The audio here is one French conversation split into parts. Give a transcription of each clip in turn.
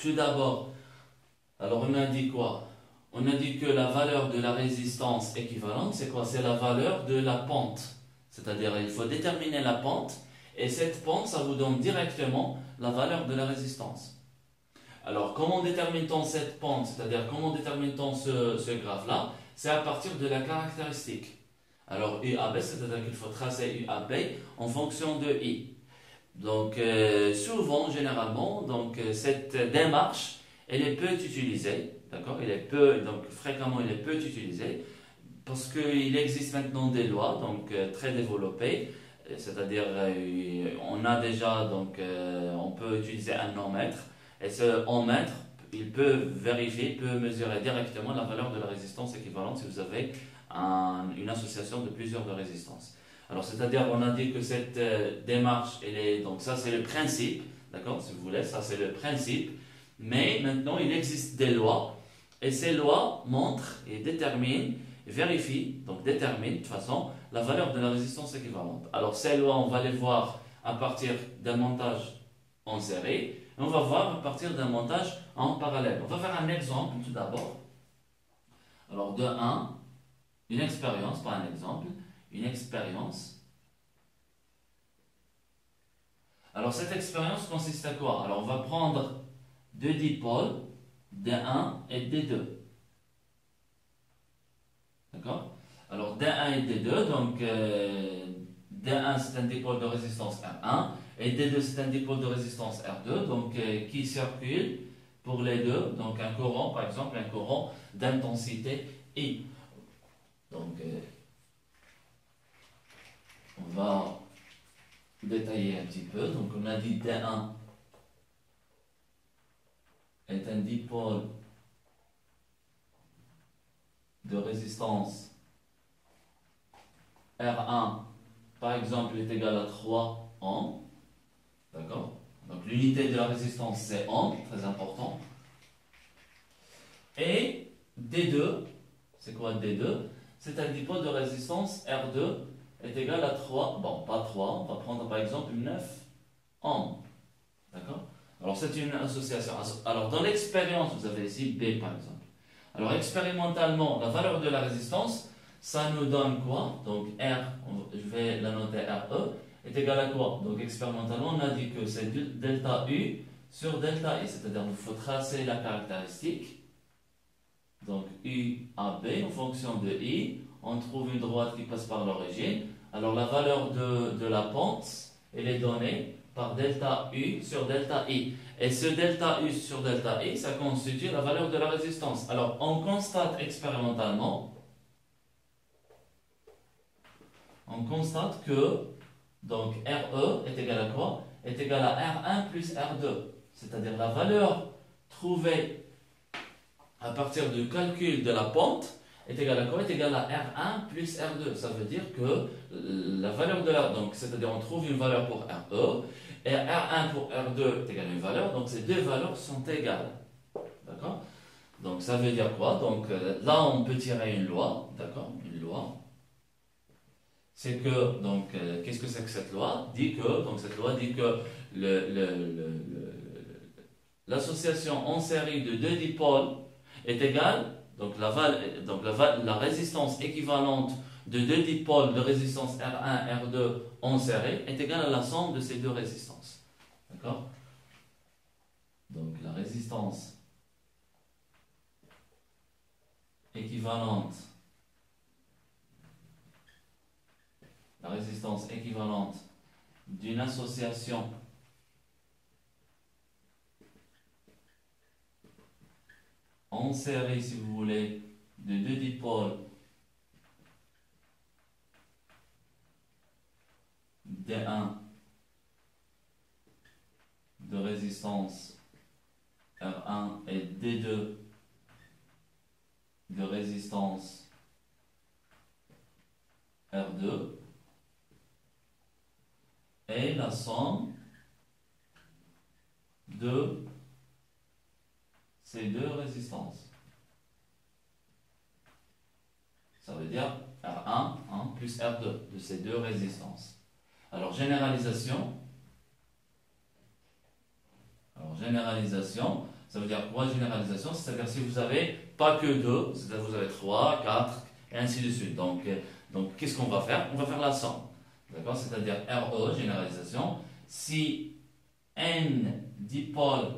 tout d'abord, alors on a dit quoi? On a dit que la valeur de la résistance équivalente, c'est quoi? C'est la valeur de la pente. C'est-à-dire, il faut déterminer la pente, et cette pente, ça vous donne directement la valeur de la résistance. Alors, comment détermine-t-on cette pente? C'est-à-dire, comment détermine-t-on ce graphe-là? C'est à partir de la caractéristique. Alors, UAB, c'est-à-dire qu'il faut tracer UAB en fonction de I. Donc, souvent, généralement, cette démarche, elle est peu utilisée, d'accord? Donc fréquemment, elle est peu utilisée, parce qu'il existe maintenant des lois, très développées, c'est-à-dire, on a déjà, on peut utiliser un ohmmètre, et ce ohmmètre, il peut vérifier, peut mesurer directement la valeur de la résistance équivalente si vous avez une association de plusieurs de résistances. Alors, c'est-à-dire, on a dit que cette démarche, donc ça c'est le principe, d'accord, si vous voulez, ça c'est le principe, mais maintenant il existe des lois, et ces lois montrent et déterminent, vérifient, donc déterminent de toute façon la valeur de la résistance équivalente. Alors, ces lois, on va les voir à partir d'un montage en série, et on va voir à partir d'un montage en parallèle. On va faire un exemple tout d'abord. Alors, de 1, une expérience, pas un exemple, une expérience. Alors, cette expérience consiste à quoi? Alors, on va prendre deux dipôles, D1 et D2. D'accord? Alors, D1 et D2, donc D1 c'est un dipôle de résistance R1 et D2 c'est un dipôle de résistance R2, donc qui circule pour les deux, donc un courant, par exemple, un courant d'intensité I. Donc, on va détailler un petit peu. Donc, on a dit D1 est un dipôle de résistance R1, par exemple, est égal à 3 ohms. D'accord? Donc, l'unité de la résistance, c'est ohm, très important. Et D2, c'est quoi D2? C'est un dipôle de résistance R2 est égal à 3, bon, pas 3, on va prendre par exemple 9 ohms. D'accord? Alors, c'est une association. Alors, dans l'expérience, vous avez ici B par exemple. Alors, expérimentalement, la valeur de la résistance, ça nous donne quoi? Donc, R, je vais la noter RE, est égal à quoi? Donc, expérimentalement, on a dit que c'est delta U sur delta I, c'est-à-dire qu'il faut tracer la caractéristique. Donc, U à B en fonction de I, on trouve une droite qui passe par l'origine. Alors, la valeur de la pente, elle est donnée par delta U sur delta I. Et ce delta U sur delta I, ça constitue la valeur de la résistance. Alors, on constate expérimentalement, on constate que donc RE est égal à quoi? Est égal à R1 plus R2. C'est-à-dire la valeur trouvée à partir du calcul de la pente est égal à quoi? Est égal à R1 plus R2. Ça veut dire que la valeur de la... Donc, c'est-à-dire on trouve une valeur pour RE, et R1 pour R2 est égal à une valeur, donc ces deux valeurs sont égales. D'accord? Donc, ça veut dire quoi? Donc, là, on peut tirer une loi. D'accord? Une loi. C'est que, donc, qu'est-ce que c'est que cette loi? Donc, cette loi dit que l'association en série de deux dipôles est égale, donc la résistance équivalente de deux dipôles de résistance R1, R2 en série est égale à la somme de ces deux résistances. D'accord? Donc la résistance équivalente d'une association en série, si vous voulez, de deux dipôles D1 de résistance R1 et D2 de résistance R2 et la somme de ces deux résistances. Ça veut dire R1 plus R2 de ces deux résistances. Alors, généralisation. Ça veut dire quoi généralisation? C'est-à-dire si vous avez pas que 2, c'est-à-dire vous avez 3, 4, et ainsi de suite. Donc qu'est-ce qu'on va faire? On va faire la somme. D'accord? C'est-à-dire RE, généralisation. Si N dipôles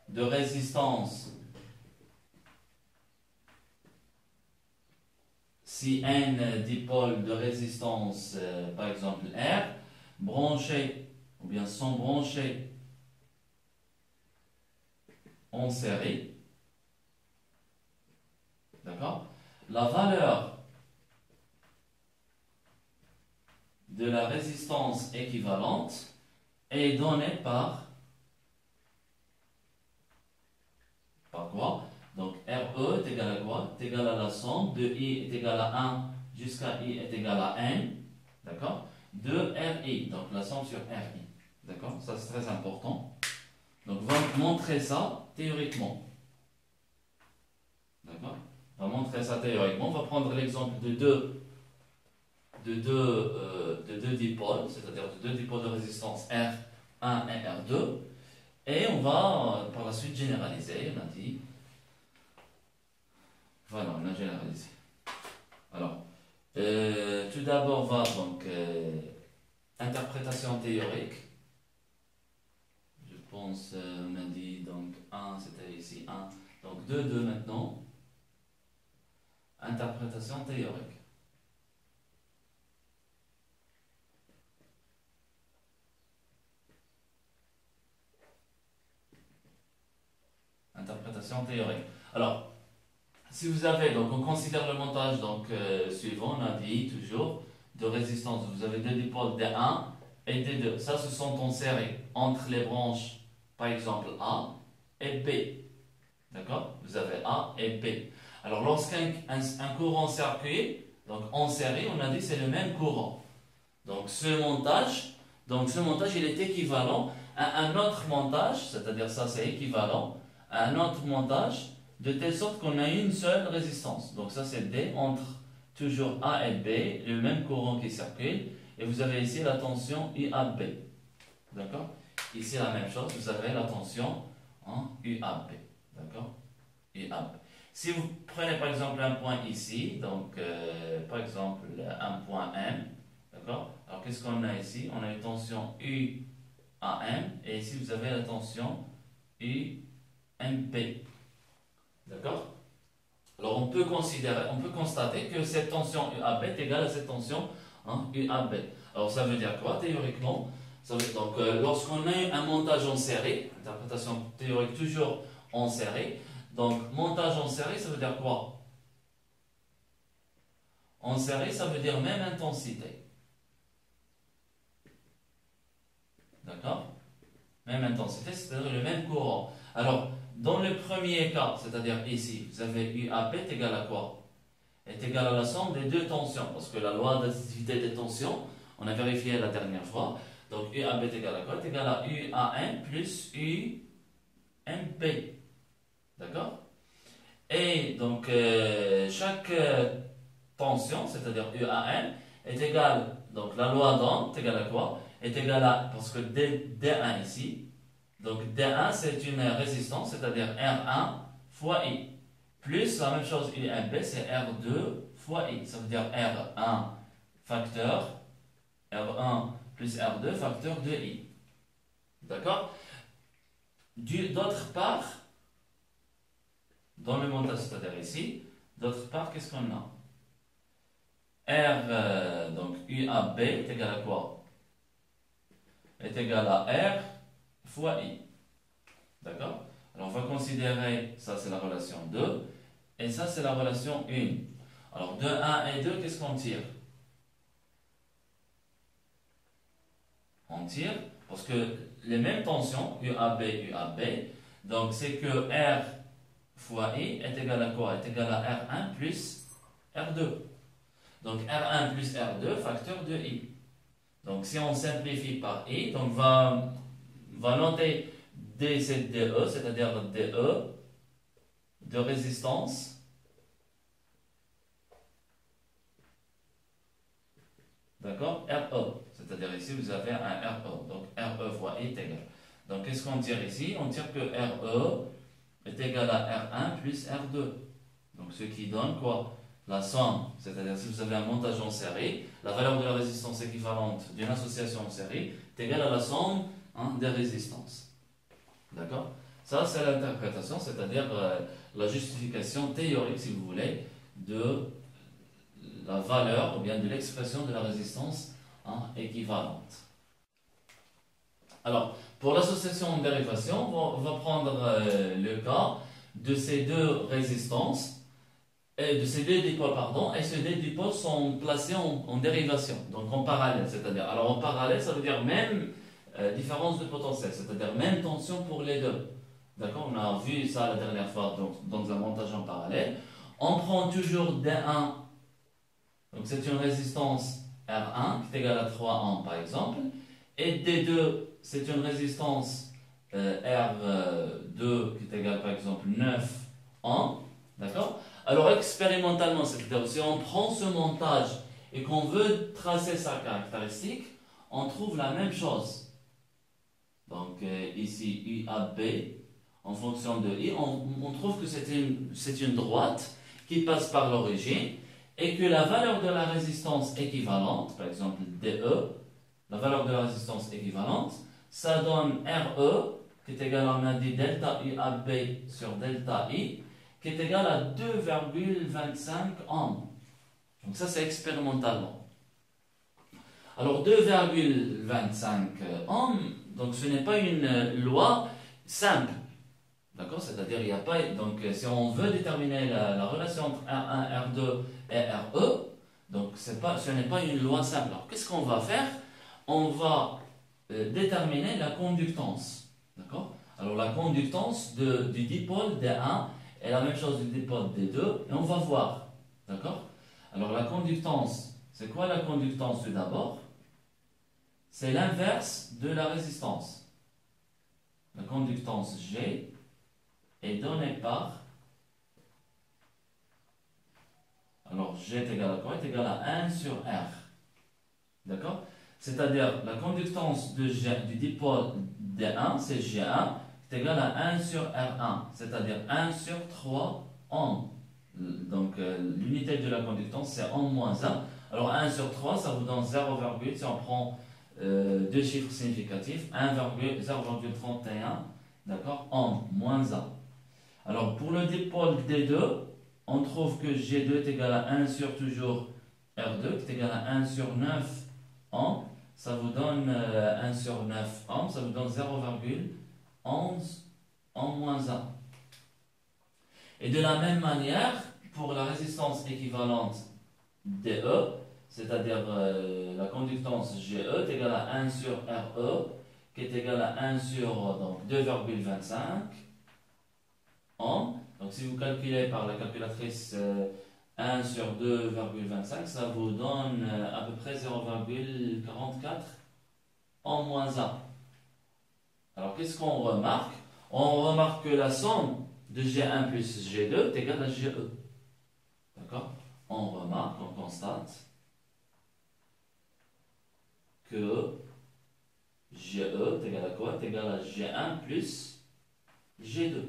de résistance, si N dipôles de résistance, par exemple R, branchés ou bien sont branchés en série, d'accord? La valeur de la résistance équivalente est donnée par quoi? Donc RE est égal à quoi? Est égal à la somme de I est égal à 1 jusqu'à I est égal à N, d'accord? De RI, donc la somme sur RI, d'accord? Ça c'est très important. Donc on va montrer ça théoriquement, d'accord? On va montrer ça théoriquement. On va prendre l'exemple de deux dipôles, c'est-à-dire de deux dipôles de résistance R1 et R2, et on va par la suite généraliser. On a dit, voilà, on a généralisé. Alors, tout d'abord, on va donc interprétation théorique. Je pense, on a dit donc 1, c'était ici 1, donc 2, 2 maintenant. Interprétation théorique. Interprétation théorique. Alors, si vous avez, donc on considère le montage donc, suivant, on a dit toujours, de résistance. Vous avez deux dipôles D1 et D2. Ça, ce sont en série entre les branches, par exemple A et B. D'accord? Vous avez A et B. Alors, lorsqu'un un courant circule, donc en série, on a dit c'est le même courant. Donc, ce montage, il est équivalent à un autre montage, c'est-à-dire ça, c'est équivalent à un autre montage, de telle sorte qu'on a une seule résistance. Donc ça c'est D entre toujours A et B, le même courant qui circule, et vous avez ici la tension UAB. D'accord? Ici la même chose, vous avez la tension en UAB. D'accord? UAB. Si vous prenez par exemple un point ici, donc par exemple un point M, d'accord? Alors qu'est-ce qu'on a ici? On a une tension UAM, et ici vous avez la tension UMP. D'accord? Alors on peut constater que cette tension UAB est égale à cette tension UAB. Alors ça veut dire quoi théoriquement? Donc lorsqu'on a un montage en série, interprétation théorique toujours en série, donc montage en série ça veut dire quoi? En série ça veut dire même intensité. D'accord? Même intensité, c'est-à-dire le même courant. Alors, dans le premier cas, c'est-à-dire ici, vous avez UAB est égal à quoi? Est égal à la somme des deux tensions, parce que la loi d'additivité des tensions, on a vérifié la dernière fois. Donc UAB est égal à quoi? Est égal à UAN plus UMP. D'accord? Et donc, chaque tension, c'est-à-dire UAN, est égale, donc la loi d'Ohm est égale à quoi? Est égale à, parce que D1 ici, donc D1 c'est une résistance, c'est-à-dire R1 fois I, plus la même chose UMP c'est R2 fois I, ça veut dire R1 facteur, R1 plus R2 facteur de I. D'accord? D'autre part, dans le montage, c'est-à-dire ici, d'autre part, qu'est-ce qu'on a? R, donc UAB est égal à quoi? Est égal à R fois I. D'accord? Alors on va considérer, ça c'est la relation 2, et ça c'est la relation 1. Alors de 1 et 2, qu'est-ce qu'on tire? On tire, parce que les mêmes tensions, UAB, UAB, donc c'est que R fois I est égal à quoi? Est égal à R1 plus R2. Donc R1 plus R2, facteur de I. Donc si on simplifie par I, donc va noter D c'est DE, c'est-à-dire DE de résistance, d'accord, RE, c'est-à-dire ici vous avez un RE, donc RE fois I est égal. Donc, qu'est-ce qu'on tire ici? On tire que RE est égal à R1 plus R2. Donc, ce qui donne quoi? La somme, c'est-à-dire si vous avez un montage en série, la valeur de la résistance équivalente d'une association en série est égale à la somme des résistances. D'accord? Ça, c'est l'interprétation, c'est-à-dire la justification théorique, si vous voulez, de la valeur ou bien de l'expression de la résistance équivalente. Alors, pour l'association en dérivation, on va prendre le cas de ces deux résistances, et de ces deux dipôles, pardon, et ces deux dipôles sont placés en dérivation, donc en parallèle, c'est-à-dire, alors en parallèle, ça veut dire même différence de potentiel, c'est-à-dire même tension pour les deux. D'accord? On a vu ça la dernière fois donc, dans un montage en parallèle. On prend toujours D1, donc c'est une résistance R1 qui est égale à 3 ohms par exemple, et D2 c'est une résistance R2 qui est égale par exemple 9 ohms. D'accord? Alors expérimentalement, c'est-à-dire si on prend ce montage et qu'on veut tracer sa caractéristique, on trouve la même chose. Donc ici UAB, en fonction de I, on trouve que c'est une droite qui passe par l'origine et que la valeur de la résistance équivalente, par exemple DE, la valeur de la résistance équivalente, ça donne RE qui est égal à, on a dit, delta UAB sur delta I, qui est égal à 2,25 ohms. Donc ça c'est expérimentalement. Alors 2,25 ohms, donc ce n'est pas une loi simple. D'accord? C'est-à-dire il n'y a pas. Donc si on veut déterminer la relation entre R1, R2 et RE, donc ce n'est pas une loi simple. Alors qu'est-ce qu'on va faire? On va déterminer la conductance. D'accord? Alors la conductance du dipôle D1 est la même chose du dipôle D2 et on va voir. D'accord? Alors la conductance, c'est quoi la conductance tout d'abord? C'est l'inverse de la résistance. La conductance G est donnée par, alors G est égal à quoi? Est égal à 1 sur R. D'accord? C'est-à-dire la conductance du dipôle D1, c'est G1, est égal à 1 sur R1, c'est-à-dire 1 sur 3 ohms. Donc l'unité de la conductance, c'est ohm moins 1. Alors 1 sur 3, ça vous donne 0, si on prend deux chiffres significatifs, 0,31, d'accord, ohm moins 1. Alors pour le dipôle D2, on trouve que G2 est égal à 1 sur toujours R2, qui est égal à 1 sur 9 ohms. Ça vous donne 1 sur 9 ohms, ça vous donne 0,11 ohm moins 1. Et de la même manière, pour la résistance équivalente DE, c'est-à-dire la conductance GE est égale à 1 sur RE, qui est égal à 1 sur 2,25 ohms. Donc si vous calculez par la calculatrice 1 sur 2,25, ça vous donne à peu près 0,44 ohms moins 1. Alors qu'est-ce qu'on remarque? On remarque que la somme de G1 plus G2 est égale à GE. D'accord? On remarque, on constate que GE est égal à quoi? Est égal à G1 plus G2.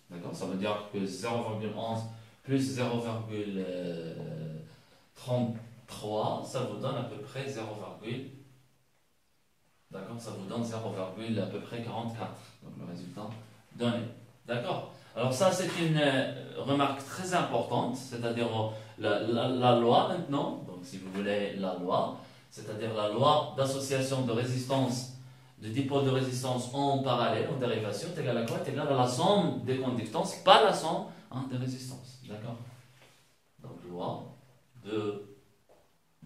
D'accord? Ça veut dire que 0,11 plus 0,33, ça vous donne à peu près 0, d'accord? Ça vous donne 0, à peu près 44. Donc le résultat donné. D'accord? Alors ça c'est une remarque très importante, c'est-à-dire la loi maintenant, donc si vous voulez la loi, c'est-à-dire la loi d'association de résistance, de dipôle de résistance en parallèle, en dérivation, est égale à quoi? Est égale à la somme des conductances, pas la somme des résistances. D'accord? Donc loi de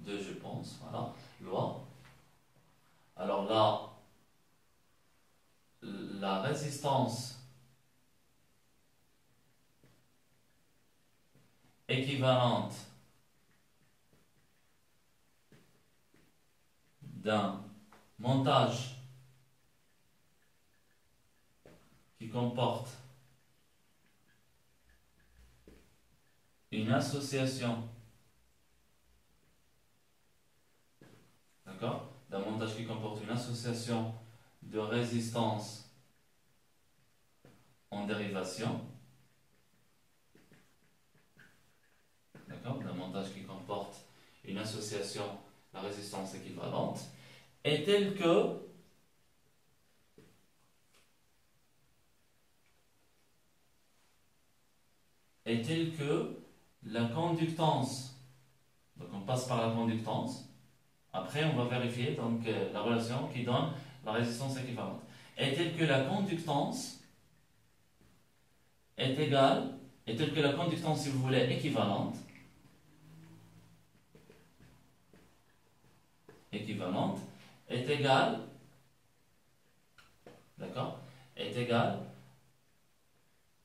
je pense, voilà, loi. Alors là, la résistance équivalente d'un montage qui comporte une association, d'accord, d'un montage qui comporte une association de résistance en dérivation, d'accord, d'un montage qui comporte une association à résistance équivalente, est tel que la conductance, donc on passe par la conductance, après on va vérifier donc la relation qui donne la résistance équivalente, est telle que la conductance est égale, est telle que la conductance, si vous voulez, équivalente, est égale, d'accord, est égale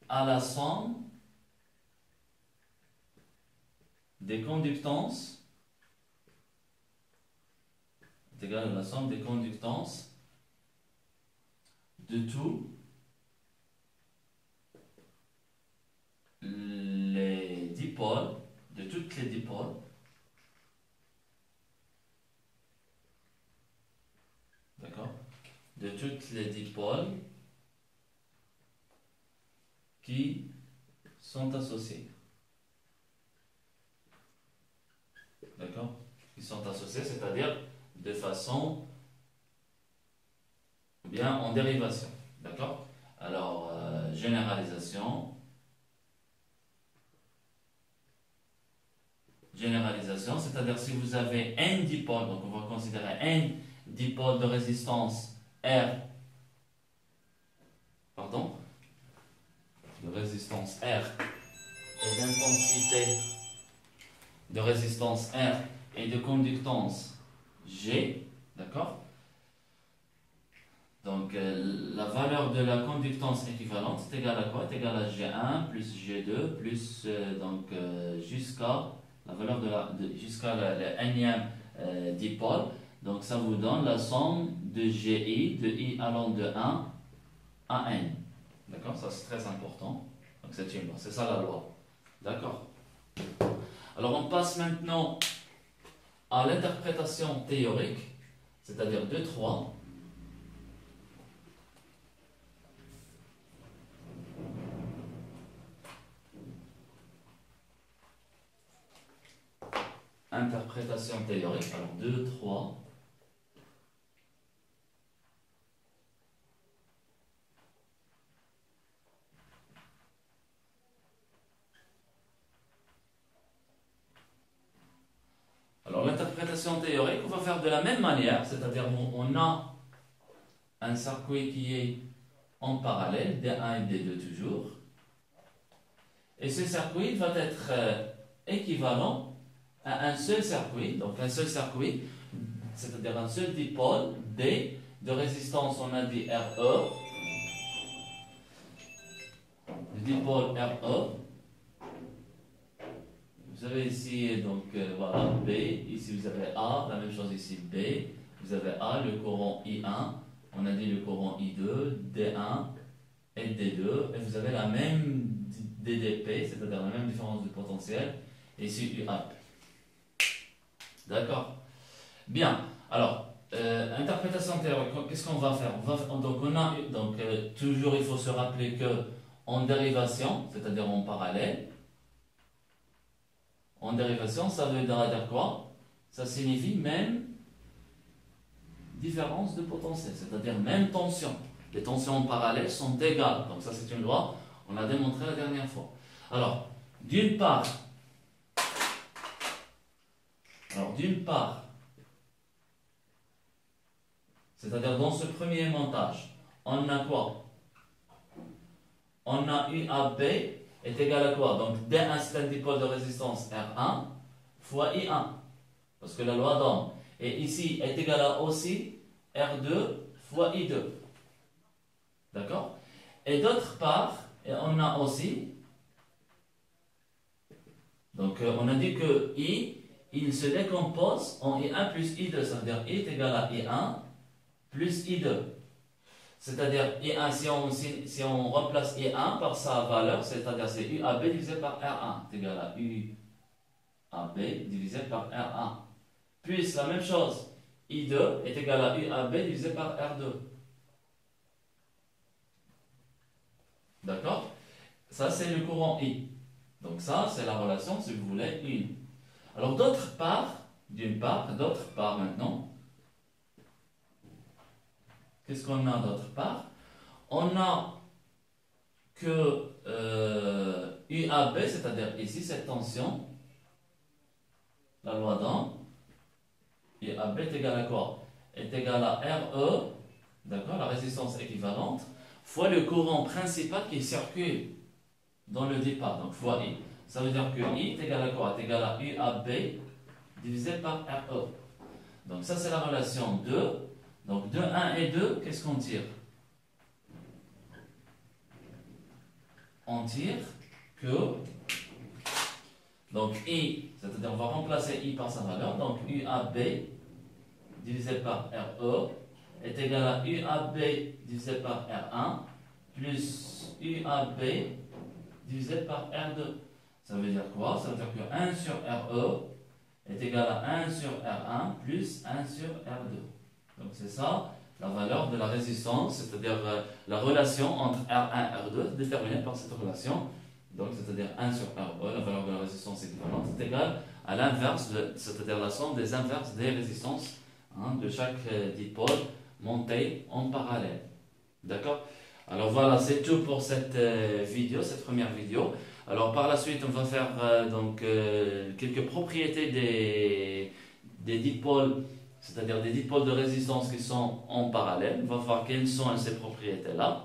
à la somme des conductances, est égale à la somme des conductances de tous les dipôles, de toutes les dipôles, d'accord, de toutes les dipôles qui sont associés. D'accord? Qui sont associés, c'est-à-dire de façon bien en dérivation. D'accord? Alors, généralisation, c'est-à-dire si vous avez un dipôle, donc on va considérer un dipôle de résistance R, pardon, de résistance R et d'intensité de résistance R et de conductance G, d'accord? Donc la valeur de la conductance équivalente est égale à quoi? Est égale à G1 plus G2 plus jusqu'à la valeur jusqu'à le nème dipôle. Donc ça vous donne la somme de GI, de I allant de 1 à N. D'accord? Ça c'est très important. Donc c'est une loi, c'est ça la loi. D'accord? Alors on passe maintenant à l'interprétation théorique, c'est-à-dire 2-3. Interprétation théorique, alors 2-3. Alors l'interprétation théorique, on va faire de la même manière, c'est-à-dire on a un circuit qui est en parallèle, D1 et D2 toujours, et ce circuit va être équivalent à un seul circuit, donc un seul circuit, c'est-à-dire un seul dipôle, D, de résistance, on a dit RE, le dipôle RE. Vous avez ici, donc voilà, B, ici vous avez A, la même chose ici B, vous avez A, le courant I1, on a dit le courant I2, D1 et D2, et vous avez la même DDP, c'est-à-dire la même différence de potentiel, et ici UAP. D'accord? Bien, alors, interprétation théorique, qu'est-ce qu'on va faire? Toujours il faut se rappeler que en dérivation, c'est-à-dire en parallèle, en dérivation, ça veut dire quoi? Ça signifie même différence de potentiel, c'est-à-dire même tension. Les tensions parallèles sont égales. Donc ça, c'est une loi, on l'a démontré la dernière fois. Alors, d'une part, c'est-à-dire dans ce premier montage, on a quoi? On a UAB est égal à quoi? Donc D1 c'est un dipôle de résistance R1 fois I1, parce que la loi donne. Et ici est égal à aussi R2 fois I2. D'accord? Et d'autre part, on a aussi, donc on a dit que I, il se décompose en I1 plus I2, c'est-à-dire I est égal à I1 plus I2. C'est-à-dire I1, si on remplace I1 par sa valeur, c'est-à-dire c'est UAB divisé par R1, c'est égal à UAB divisé par R1. Puis la même chose, I2 est égal à UAB divisé par R2. D'accord? Ça, c'est le courant I. Donc ça, c'est la relation, si vous voulez, 1. Alors d'autre part, maintenant, qu'est-ce qu'on a d'autre part? On a que UAB, c'est-à-dire ici, cette tension, la loi d'Ohm, UAB est égal à quoi? Est égal à RE, d'accord, la résistance équivalente, fois le courant principal qui circule dans le départ, donc fois I. Ça veut dire que I est égal à quoi? Est égal à UAB divisé par RE. Donc ça, c'est la relation 2. Donc de 1 et 2, qu'est-ce qu'on tire? On tire que, donc I, c'est-à-dire on va remplacer I par sa valeur, donc UAB divisé par RE est égal à UAB divisé par R1 plus UAB divisé par R2. Ça veut dire quoi? Ça veut dire que 1 sur RE est égal à 1 sur R1 plus 1 sur R2. Donc c'est ça la valeur de la résistance, c'est-à-dire la relation entre R1 et R2 déterminée par cette relation. Donc c'est-à-dire 1 sur RE, la valeur de la résistance équivalente, est égale à l'inverse, c'est-à-dire la somme des inverses des résistances de chaque dipôle monté en parallèle. D'accord? Alors voilà, c'est tout pour cette vidéo, cette première vidéo. Alors par la suite, on va faire quelques propriétés des dipôles, c'est-à-dire des dipôles de résistance qui sont en parallèle. On va voir quelles sont ces propriétés-là.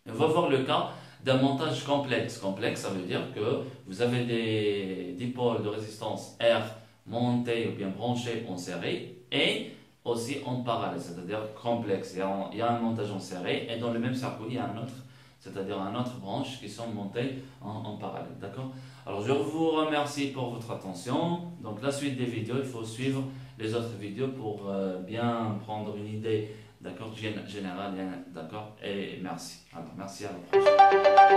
On va voir le cas d'un montage complexe. Complexe, ça veut dire que vous avez des dipôles de résistance R montés ou bien branchés en série et aussi en parallèle, c'est-à-dire complexe. Il y a un montage en série et dans le même circuit, il y a un autre, c'est-à-dire un autre branche qui sont montées en parallèle. D'accord? Alors je vous remercie pour votre attention. Donc la suite des vidéos, il faut suivre les autres vidéos pour bien prendre une idée, d'accord, générale, d'accord, et merci. Alors merci, à la prochaine.